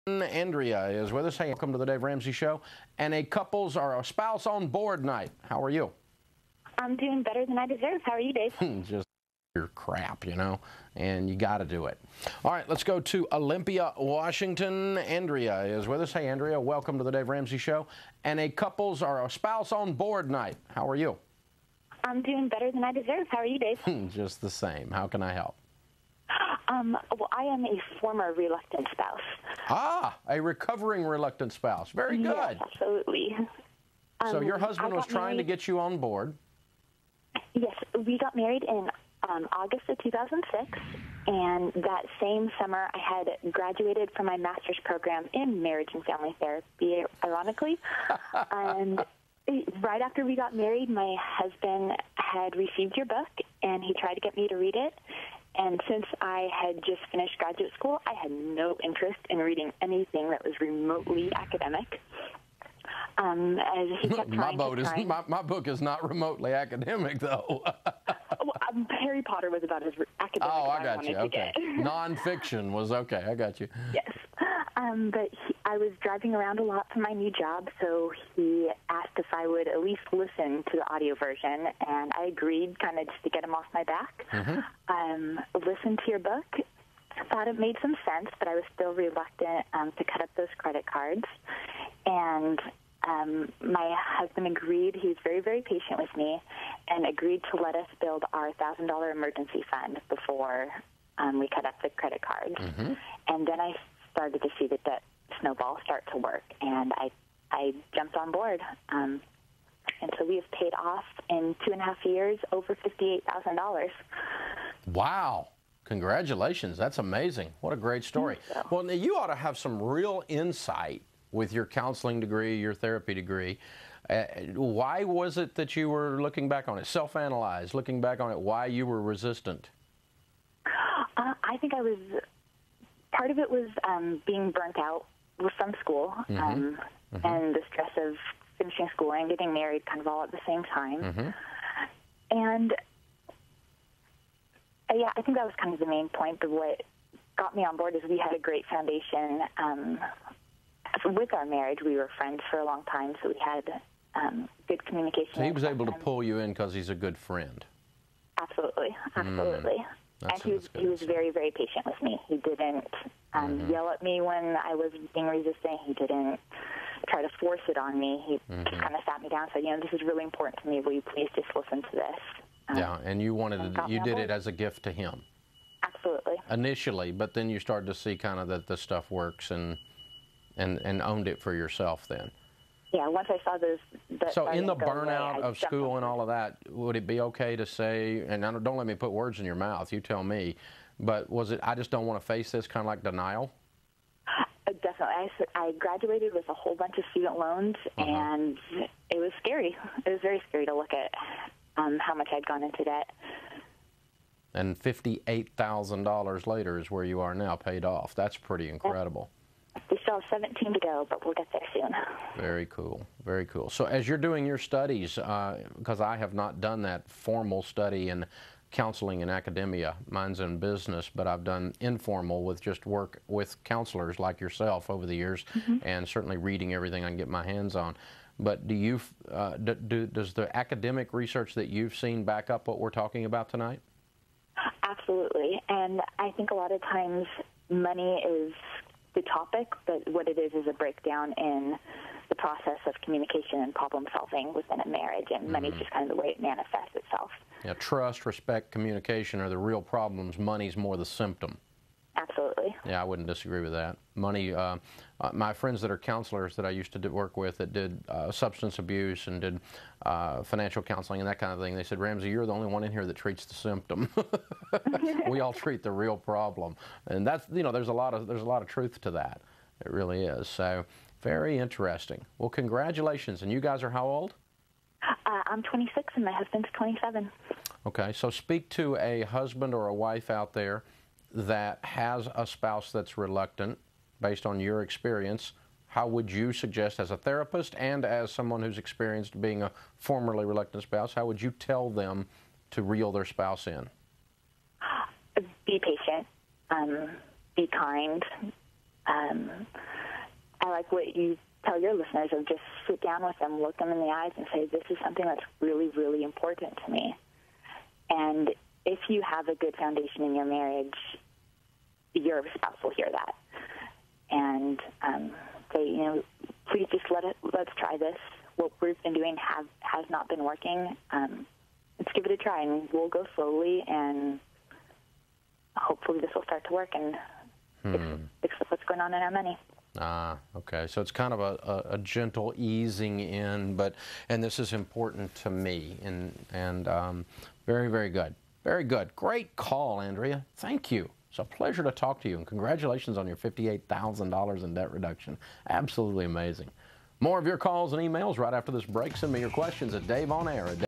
Andrea is with us. Hey, welcome to the Dave Ramsey Show. And a spouse on board night. How are you? I'm doing better than I deserve. How are you, Dave? Just your crap, you know, and you got to do it. All right, let's go to Olympia, Washington. Andrea is with us. Hey, Andrea, welcome to the Dave Ramsey Show. And a spouse on board night. How are you? I'm doing better than I deserve. How are you, Dave? Just the same. How can I help? Well, I am a former reluctant spouse. Ah, a recovering reluctant spouse. Very good. Yes, absolutely. So your husband was trying to get you on board. Yes, we got married in August of 2006, and that same summer I had graduated from my master's program in marriage and family therapy, ironically. And right after we got married, my husband had received your book, and he tried to get me to read it. And since I had just finished graduate school, I had no interest in reading anything that was remotely academic. As he kept my book is not remotely academic, though. Well, Harry Potter was about as academic as I wanted to get. Nonfiction was okay. I got you. Yes. But I was driving around a lot for my new job, so he asked if I would at least listen to the audio version, and I agreed, kind of just to get him off my back. Listened to your book. Thought it made some sense, but I was still reluctant to cut up those credit cards. And my husband agreed. He was very, very patient with me and agreed to let us build our $1,000 emergency fund before we cut up the credit cards. And then I started to see the debt snowball start to work, and I jumped on board. And so we have paid off in 2.5 years over $58,000. Wow. Congratulations. That's amazing. What a great story. Well, now you ought to have some real insight with your counseling degree, your therapy degree. Why was it that you were looking back on it, self-analyze, looking back on it, why you were resistant? I think part of it was being burnt out from school and the stress of finishing school and getting married kind of all at the same time. And yeah, I think that was kind of the main point of what got me on board is we had a great foundation. With our marriage, we were friends for a long time, so we had good communication. So he was able to pull you in because he's a good friend. Absolutely, absolutely. And he was very, very patient with me. He didn't yell at me when I was being resistant. He didn't try to force it on me. He just kind of sat me down and said, you know, this is really important to me. Will you please just listen to this? Yeah, and you did it as a gift to him. Absolutely. Initially, but then you started to see kind of that this stuff works and owned it for yourself then. Yeah, once I saw those. So in the burnout of school and all of that, would it be okay to say, and don't let me put words in your mouth, you tell me, but was it, I just don't want to face this, kind of like denial? Definitely. I graduated with a whole bunch of student loans, and it was scary. It was very scary to look at how much I'd gone into debt. And $58,000 later is where you are now, paid off. That's pretty incredible. We still have 17 to go, but we'll get there soon. Very cool. Very cool. So as you're doing your studies, because I have not done that formal study in counseling and academia, mine's in business, but I've done informal with just work with counselors like yourself over the years, and certainly reading everything I can get my hands on. But do you, does the academic research that you've seen back up what we're talking about tonight? Absolutely. And I think a lot of times money is the topic, but what it is a breakdown in the process of communication and problem solving within a marriage, and money is just kind of the way it manifests itself. Yeah, trust, respect, communication are the real problems. Money's more the symptom. Absolutely. Yeah, I wouldn't disagree with that. Money, my friends that are counselors that I used to work with that did substance abuse and did financial counseling and that kind of thing, they said, Ramsey, you're the only one in here that treats the symptom. We all treat the real problem. And that's, you know, there's a lot of truth to that. It really is. So, very interesting. Well, congratulations. And you guys are how old? I'm 26 and my husband's 27. Okay, so speak to a husband or a wife out there that has a spouse that's reluctant, based on your experience. How would you suggest, as a therapist and as someone who's experienced being a formerly reluctant spouse, how would you tell them to reel their spouse in? Be patient, be kind, like what you tell your listeners, of just sit down with them, look them in the eyes, and say, this is something that's really, really important to me. And if you have a good foundation in your marriage, your spouse will hear that. And say, you know, please just let's try this. What we've been doing has not been working. Let's give it a try, and we'll go slowly, and hopefully this will start to work and fix what's going on in our money. Ah, okay. So it's kind of a gentle easing in, and this is important to me, and very, very good. Very good. Great call, Andrea. Thank you. It's a pleasure to talk to you, and congratulations on your $58,000 in debt reduction. Absolutely amazing. More of your calls and emails right after this break. Send me your questions at DaveOnAir.